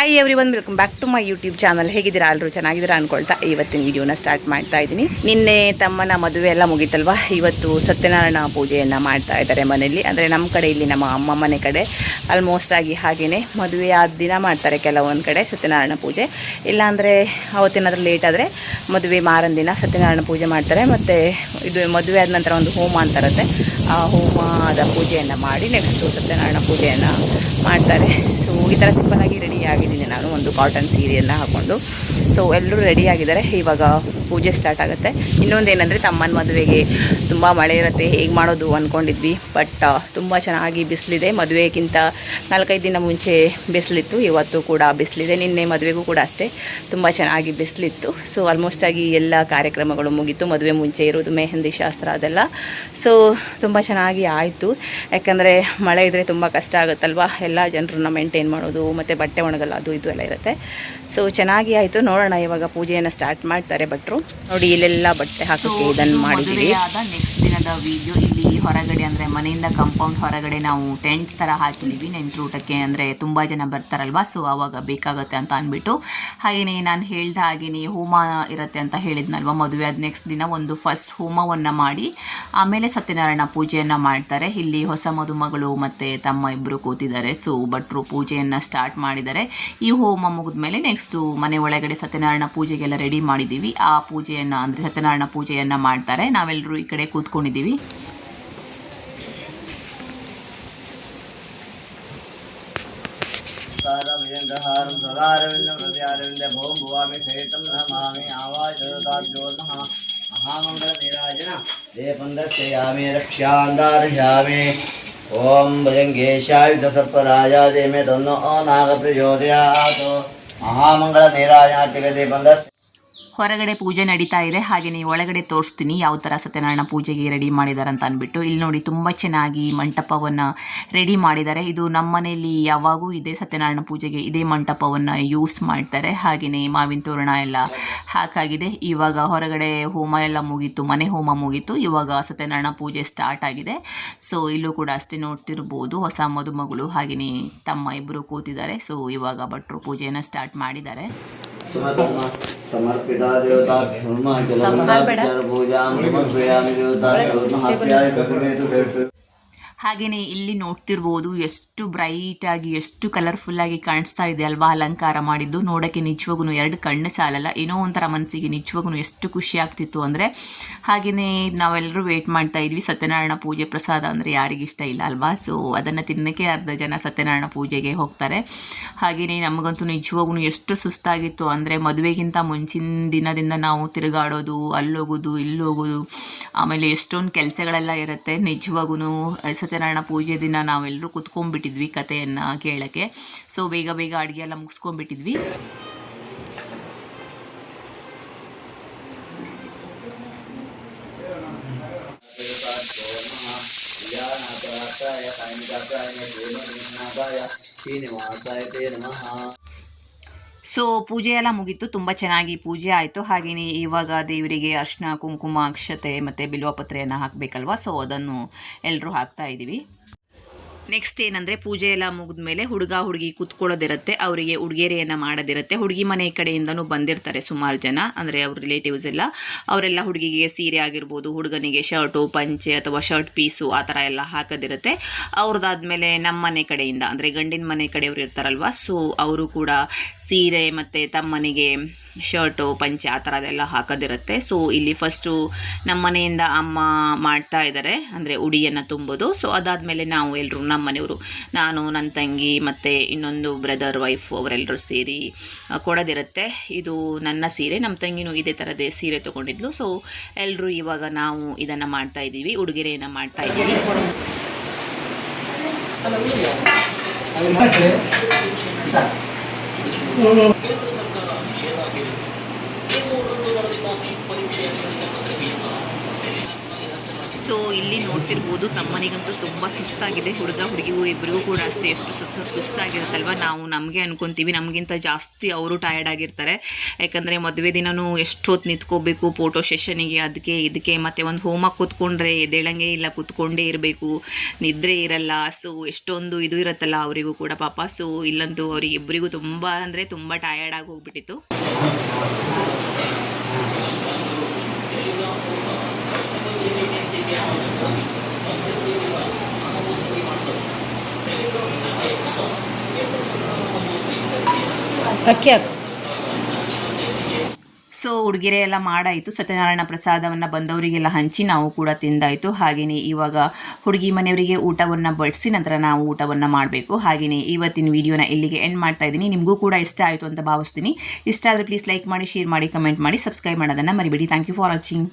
Hi everyone, welcome back to my YouTube channel. ಹೇಗಿದ್ದೀರಾ? ಎಲ್ಲರೂ ಚೆನ್ನಾಗಿದ್ದೀರಾ ಅನ್ಕೊಳ್ತಾ ಇವತ್ತಿನ ವಿಡಿಯೋನ ಸ್ಟಾರ್ಟ್ ಮಾಡ್ತಾ ಇದ್ದೀನಿ. ನಿನ್ನೆ ತಮ್ಮನ ಮದುವೆ ಎಲ್ಲ ಮುಗೀತಲ್ವಾ, ಇವತ್ತು ಸತ್ಯನಾರಾಯಣ ಪೂಜೆಯನ್ನು ಮಾಡ್ತಾ ಇದ್ದಾರೆ ಮನೆಯಲ್ಲಿ. ಅಂದರೆ ನಮ್ಮ ಕಡೆ, ಇಲ್ಲಿ ನಮ್ಮ ಅಮ್ಮ ಮನೆ ಕಡೆ ಆಲ್ಮೋಸ್ಟ್ ಆಗಿ ಹಾಗೆಯೇ ಮದುವೆ ಆದ ದಿನ ಮಾಡ್ತಾರೆ ಕೆಲವೊಂದು ಕಡೆ ಸತ್ಯನಾರಾಯಣ ಪೂಜೆ. ಇಲ್ಲಾಂದರೆ ಅವತ್ತೇನಾದರೂ ಲೇಟ್ ಆದರೆ ಮದುವೆ ಮಾರನ ದಿನ ಸತ್ಯನಾರಾಯಣ ಪೂಜೆ ಮಾಡ್ತಾರೆ. ಮತ್ತು ಇದು ಮದುವೆ ಆದ ನಂತರ ಒಂದು ಹೋಮ ಅಂತಿರುತ್ತೆ, ಆ ಹೋಮದ ಪೂಜೆಯನ್ನು ಮಾಡಿ ನೆಕ್ಸ್ಟು ಸತ್ಯನಾರಾಯಣ ಪೂಜೆಯನ್ನು ಮಾಡ್ತಾರೆ. ಸೊ ಈ ಥರ ಸಿಂಪಲ್ಲಾಗಿ ರೆಡಿ ಆಗಿದ್ದೀನಿ ನಾನು, ಒಂದು ಕಾಟನ್ ಸೀರೆಯನ್ನು ಹಾಕ್ಕೊಂಡು. ಸೊ ಎಲ್ಲರೂ ರೆಡಿಯಾಗಿದ್ದಾರೆ, ಇವಾಗ ಪೂಜೆ ಸ್ಟಾರ್ಟ್ ಆಗುತ್ತೆ. ಇನ್ನೊಂದೇನೆಂದರೆ ತಮ್ಮನ ಮದುವೆಗೆ ತುಂಬ ಮಳೆ ಇರುತ್ತೆ, ಹೇಗೆ ಮಾಡೋದು ಅಂದ್ಕೊಂಡಿದ್ವಿ. ಬಟ್ ತುಂಬ ಚೆನ್ನಾಗಿ ಬಿಸಿಲಿದೆ. ಮದುವೆಗಿಂತ 4-5 ದಿನ ಮುಂಚೆ ಬಿಸಿಲಿತ್ತು, ಇವತ್ತು ಕೂಡ ಬಿಸಿಲಿದೆ. ನಿನ್ನೆ ಮದುವೆಗೂ ಕೂಡ ಅಷ್ಟೇ ತುಂಬ ಚೆನ್ನಾಗಿ ಬಿಸಿಲಿತ್ತು. ಸೊ ಆಲ್ಮೋಸ್ಟ್ ಆಗಿ ಎಲ್ಲ ಕಾರ್ಯಕ್ರಮಗಳು ಮುಗೀತು. ಮದುವೆ ಮುಂಚೆ ಇರೋದು ಮೆಹಂದಿ ಶಾಸ್ತ್ರ ಅದೆಲ್ಲ. ಸೊ ತುಂಬ ಚೆನ್ನಾಗಿ ಆಯಿತು. ಯಾಕಂದರೆ ಮಳೆ ಇದ್ದರೆ ತುಂಬ ಕಷ್ಟ ಆಗುತ್ತಲ್ವ, ಎಲ್ಲ ಜನರನ್ನ ಮೇಂಟೈನ್ ಮಾಡೋದು, ಮತ್ತು ಬಟ್ಟೆ ಒಣಗಲ್ಲ, ಅದು ಇದು ಎಲ್ಲ ಇರುತ್ತೆ. ಸೊ ಚೆನ್ನಾಗಿ ಆಯಿತು. ನೋಡೋಣ ಇವಾಗ ಪೂಜೆಯನ್ನು ಸ್ಟಾರ್ಟ್ ಮಾಡ್ತಾರೆ ಭಟ್ರು. ನೋಡಿ ಇಲ್ಲೆಲ್ಲ ಬಟ್ಟೆ ಹಾಕೋಕ್ಕೆ ಇದನ್ನು ಮಾಡಿದ್ದೀವಿ. ನೆಕ್ಸ್ಟ್ ದಿನದ ವಿಡಿಯೋ ಇಲ್ಲಿ ಹೊರಗಡೆ, ಅಂದರೆ ಮನೆಯಿಂದ ಕಾಂಪೌಂಡ್ ಹೊರಗಡೆ ನಾವು ಟೆಂಟ್ ಥರ ಹಾಕಿದ್ದೀವಿ ನೆಂಟರು ಊಟಕ್ಕೆ. ಅಂದರೆ ತುಂಬ ಜನ ಬರ್ತಾರಲ್ವ, ಸೊ ಆವಾಗ ಬೇಕಾಗುತ್ತೆ ಅಂತ ಅಂದ್ಬಿಟ್ಟು. ಹಾಗೆಯೇ ನಾನು ಹೇಳ್ದ ಹಾಗೆಯೇ ಹೋಮ ಇರುತ್ತೆ ಅಂತ ಹೇಳಿದ್ನಲ್ವ, ಮದುವೆ ಆದ ನೆಕ್ಸ್ಟ್ ದಿನ ಒಂದು ಫಸ್ಟ್ ಹೋಮವನ್ನು ಮಾಡಿ ಆಮೇಲೆ ಸತ್ಯನಾರಾಯಣ ಪೂಜೆಯನ್ನು ಮಾಡ್ತಾರೆ. ಇಲ್ಲಿ ಹೊಸ ಮದುಮಗಳು ಮತ್ತು ತಮ್ಮ ಇಬ್ಬರು ಕೂತಿದ್ದಾರೆ. ಸೊ ಭಟ್ರು ಪೂಜೆಯನ್ನು ಸ್ಟಾರ್ಟ್ ಮಾಡಿದ್ದಾರೆ. ಈ ಹೋಮ ಮುಗಿದ ಮೇಲೆ ನೆಕ್ಸ್ಟು ಮನೆ ಒಳಗಡೆ ಸತ್ಯನಾರಾಯಣ ಪೂಜೆಗೆಲ್ಲ ರೆಡಿ ಮಾಡಿದ್ದೀವಿ. ಆ ಪೂಜೆಯನ್ನು, ಅಂದರೆ ಸತ್ಯನಾರಾಯಣ ಪೂಜೆಯನ್ನು ಮಾಡ್ತಾರೆ. ನಾವೆಲ್ಲರೂ ಈ ಕಡೆ ಕೂತ್ಕೊಂಡಿದ್ದೀವಿ. ओम भुजंगेशाय सर्पराजाय मे तन्नो नाग प्रचोदयात् महामंगल नीराजनातिगते बंदस्य. ಹೊರಗಡೆ ಪೂಜೆ ನಡೀತಾ ಇದೆ, ಹಾಗೆಯೇ ಒಳಗಡೆ ತೋರಿಸ್ತೀನಿ ಯಾವ ಥರ ಸತ್ಯನಾರಾಯಣ ಪೂಜೆಗೆ ರೆಡಿ ಮಾಡಿದ್ದಾರೆ ಅಂತ ಅಂದ್ಬಿಟ್ಟು. ಇಲ್ಲಿ ನೋಡಿ ತುಂಬ ಚೆನ್ನಾಗಿ ಮಂಟಪವನ್ನು ರೆಡಿ ಮಾಡಿದ್ದಾರೆ. ಇದು ನಮ್ಮ ಮನೆಯಲ್ಲಿ ಯಾವಾಗೂ ಇದೆ, ಸತ್ಯನಾರಾಯಣ ಪೂಜೆಗೆ ಇದೇ ಮಂಟಪವನ್ನು ಯೂಸ್ ಮಾಡ್ತಾರೆ. ಹಾಗೆಯೇ ಮಾವಿನ ತೋರಣ ಎಲ್ಲ ಹಾಕಾಗಿದೆ. ಇವಾಗ ಹೊರಗಡೆ ಹೋಮ ಎಲ್ಲ ಮುಗೀತು, ಮನೆ ಹೋಮ ಮುಗೀತು. ಇವಾಗ ಸತ್ಯನಾರಾಯಣ ಪೂಜೆ ಸ್ಟಾರ್ಟ್ ಆಗಿದೆ. ಸೊ ಇಲ್ಲೂ ಕೂಡ ಅಷ್ಟೇ ನೋಡ್ತಿರ್ಬೋದು, ಹೊಸ ಮದುಮಗಳು ಹಾಗೆಯೇ ತಮ್ಮ ಇಬ್ಬರು ಕೂತಿದ್ದಾರೆ. ಸೊ ಇವಾಗ ಭಟ್ರು ಪೂಜೆಯನ್ನು ಸ್ಟಾರ್ಟ್ ಮಾಡಿದ್ದಾರೆ. समर्पिता देवताभ्यो नमः जलमंगल पूजा समर्पयामि देवताभ्यो. ಹಾಗೆಯೇ ಇಲ್ಲಿ ನೋಡ್ತಿರ್ಬೋದು ಎಷ್ಟು ಬ್ರೈಟಾಗಿ, ಎಷ್ಟು ಕಲರ್ಫುಲ್ಲಾಗಿ ಕಾಣಿಸ್ತಾ ಇದೆ ಅಲ್ವಾ ಅಲಂಕಾರ ಮಾಡಿದ್ದು. ನೋಡೋಕ್ಕೆ ನಿಜವಾಗೂ 2 ಕಣ್ಣು ಸಾಲಲ್ಲ, ಏನೋ ಒಂಥರ ಮನಸ್ಸಿಗೆ ನಿಜವಾಗೂ ಎಷ್ಟು ಖುಷಿ ಆಗ್ತಿತ್ತು ಅಂದರೆ. ಹಾಗೆಯೇ ನಾವೆಲ್ಲರೂ ವೇಟ್ ಮಾಡ್ತಾ ಇದ್ವಿ. ಸತ್ಯನಾರಾಯಣ ಪೂಜೆ ಪ್ರಸಾದ ಅಂದರೆ ಯಾರಿಗಿಷ್ಟ ಇಲ್ಲ ಅಲ್ವಾ. ಸೊ ಅದನ್ನು ತಿನ್ನೋಕ್ಕೆ ಅರ್ಧ ಜನ ಸತ್ಯನಾರಾಯಣ ಪೂಜೆಗೆ ಹೋಗ್ತಾರೆ. ಹಾಗೆಯೇ ನಮಗಂತೂ ನಿಜವಾಗೂ ಎಷ್ಟು ಸುಸ್ತಾಗಿತ್ತು ಅಂದರೆ, ಮದುವೆಗಿಂತ ಮುಂಚಿನ ದಿನದಿಂದ ನಾವು ತಿರುಗಾಡೋದು, ಅಲ್ಲೋಗೋದು ಇಲ್ಲೋಗೋದು, ಆಮೇಲೆ ಎಷ್ಟೊಂದು ಕೆಲಸಗಳೆಲ್ಲ ಇರುತ್ತೆ. ನಿಜವಾಗೂ ಸತ್ಯನಾರಾಯಣ ಪೂಜೆ ದಿನ ನಾವೆಲ್ಲರೂ ಕುತ್ಕೊಂಡ್ಬಿಟ್ಟಿದ್ವಿ ಕಥೆಯನ್ನು ಕೇಳೋಕ್ಕೆ. ಸೊ ಬೇಗ ಬೇಗ ಅಡುಗೆ ಎಲ್ಲ ಮುಗಿಸ್ಕೊಂಡ್ಬಿಟ್ಟಿದ್ವಿ. ಸೊ ಪೂಜೆ ಎಲ್ಲ ಮುಗೀತು, ತುಂಬ ಚೆನ್ನಾಗಿ ಪೂಜೆ ಆಯಿತು. ಹಾಗೆಯೇ ಇವಾಗ ದೇವರಿಗೆ ಅರಿಶಿನ, ಕುಂಕುಮ, ಅಕ್ಷತೆ ಮತ್ತು ಬಿಲ್ವಪತ್ರೆಯನ್ನು ಹಾಕಬೇಕಲ್ವ. ಸೊ ಅದನ್ನು ಎಲ್ಲರೂ ಹಾಕ್ತಾ ಇದ್ದೀವಿ. ನೆಕ್ಸ್ಟ್ ಏನಂದರೆ, ಪೂಜೆ ಎಲ್ಲ ಮುಗಿದ ಮೇಲೆ ಹುಡುಗ ಹುಡುಗಿ ಕೂತ್ಕೊಳ್ಳೋದಿರುತ್ತೆ, ಅವರಿಗೆ ಉಡುಗೊರೆಯನ್ನು ಮಾಡೋದಿರುತ್ತೆ. ಹುಡುಗಿ ಮನೆ ಕಡೆಯಿಂದನೂ ಬಂದಿರ್ತಾರೆ ಸುಮಾರು ಜನ, ಅಂದರೆ ಅವ್ರ ರಿಲೇಟಿವ್ಸ್ ಎಲ್ಲ. ಅವರೆಲ್ಲ ಹುಡುಗಿಗೆ ಸೀರೆ ಆಗಿರ್ಬೋದು, ಹುಡುಗನಿಗೆ ಶರ್ಟು, ಪಂಚೆ ಅಥವಾ ಶರ್ಟ್ ಪೀಸು ಆ ಥರ ಎಲ್ಲ ಹಾಕೋದಿರುತ್ತೆ. ಅವ್ರದ್ದಾದ್ಮೇಲೆ ನಮ್ಮ ಮನೆ ಕಡೆಯಿಂದ, ಅಂದರೆ ಗಂಡಿನ ಮನೆ ಕಡೆಯವರು ಇರ್ತಾರಲ್ವ, ಸೊ ಅವರು ಕೂಡ ಸೀರೆ ಮತ್ತು ತಮ್ಮನಿಗೆ ಶರ್ಟು, ಪಂಚೆ ಆ ಥರದ್ದೆಲ್ಲ ಹಾಕೋದಿರುತ್ತೆ. ಸೊ ಇಲ್ಲಿ ಫಸ್ಟು ನಮ್ಮ ಮನೆಯಿಂದ ಅಮ್ಮ ಮಾಡ್ತಾ ಇದ್ದಾರೆ, ಅಂದರೆ ಉಡಿಯನ್ನು ತುಂಬೋದು. ಸೊ ಅದಾದಮೇಲೆ ನಾವು ಎಲ್ಲರೂ, ನಮ್ಮ ಮನೆಯವರು, ನಾನು, ನನ್ನ ತಂಗಿ ಮತ್ತು ಇನ್ನೊಂದು ಬ್ರದರ್ ವೈಫ್ ಅವರೆಲ್ಲರೂ ಸೇರಿ ಕೊಡೋದಿರುತ್ತೆ. ಇದು ನನ್ನ ಸೀರೆ, ನಮ್ಮ ತಂಗಿನೂ ಇದೇ ಥರದೇ ಸೀರೆ ತೊಗೊಂಡಿದ್ಲು. ಸೊ ಎಲ್ಲರೂ ಇವಾಗ ನಾವು ಇದನ್ನು ಮಾಡ್ತಾ ಇದ್ದೀವಿ, ಉಡುಗೊರೆಯನ್ನು ಮಾಡ್ತಾ ಇದ್ದೀವಿ. ಸೊ ಇಲ್ಲಿ ನೋಡ್ತಿರ್ಬೋದು ತಮ್ಮನಿಗಂತೂ ತುಂಬ ಸುಸ್ತಾಗಿದೆ, ಹುಡುಗ ಹುಡುಗಿಗೂ ಇಬ್ಬರಿಗೂ ಕೂಡ ಅಷ್ಟೇ ಎಷ್ಟು ಸುಸ್ತಾಗಿರುತ್ತಲ್ವ. ನಾವು ನಮಗೆ ಅನ್ಕೊತೀವಿ, ನಮಗಿಂತ ಜಾಸ್ತಿ ಅವರು ಟಯರ್ಡ್ ಆಗಿರ್ತಾರೆ. ಯಾಕಂದರೆ ಮದುವೆ ದಿನವೂ ಎಷ್ಟೊತ್ತು ನಿಂತ್ಕೋಬೇಕು ಫೋಟೋ ಸೆಷನಿಗೆ, ಅದಕ್ಕೆ ಇದಕ್ಕೆ ಮತ್ತು ಒಂದು ಹೋಮಕ್ಕೆ ಕೂತ್ಕೊಂಡ್ರೆ ಎದ್ದೇಳಂಗೆ ಇಲ್ಲ, ಕೂತ್ಕೊಂಡೇ ಇರಬೇಕು, ನಿದ್ರೆ ಇರಲ್ಲ. ಸೊ ಎಷ್ಟೊಂದು ಇದು ಇರುತ್ತಲ್ಲ ಅವರಿಗೂ ಕೂಡ ಪಾಪ. ಸೊ ಇಲ್ಲಂತೂ ಅವರಿಗೆ ಇಬ್ಬರಿಗೂ ತುಂಬ ಅಂದರೆ ತುಂಬ ಟಯರ್ಡ್ ಆಗಿ ಹೋಗ್ಬಿಟ್ಟಿತ್ತು. ಸೊ ಉಡುಗೆರೆ ಎಲ್ಲ ಮಾಡಾಯಿತು. ಸತ್ಯನಾರಾಯಣ ಪ್ರಸಾದವನ್ನು ಬಂದವರಿಗೆಲ್ಲ ಹಂಚಿ ನಾವು ಕೂಡ ತಿಂದಾಯಿತು. ಹಾಗೆಯೇ ಇವಾಗ ಹುಡುಗಿ ಮನೆಯವರಿಗೆ ಊಟವನ್ನು ಬಡಿಸಿ ನಂತರ ನಾವು ಊಟವನ್ನು ಮಾಡಬೇಕು. ಹಾಗೆಯೇ ಇವತ್ತಿನ ವಿಡಿಯೋನ ಇಲ್ಲಿಗೆ ಎಂಡ್ ಮಾಡ್ತಾ ಇದ್ದೀನಿ. ನಿಮಗೂ ಕೂಡ ಇಷ್ಟ ಆಯಿತು ಅಂತ ಭಾವಿಸ್ತೀನಿ. ಇಷ್ಟ ಆದರೆ ಪ್ಲೀಸ್ ಲೈಕ್ ಮಾಡಿ, ಶೇರ್ ಮಾಡಿ, ಕಮೆಂಟ್ ಮಾಡಿ, ಸಬ್ಸ್ಕ್ರೈಬ್ ಮಾಡೋದನ್ನು ಮರಿಬೇಡಿ. Thank you for watching.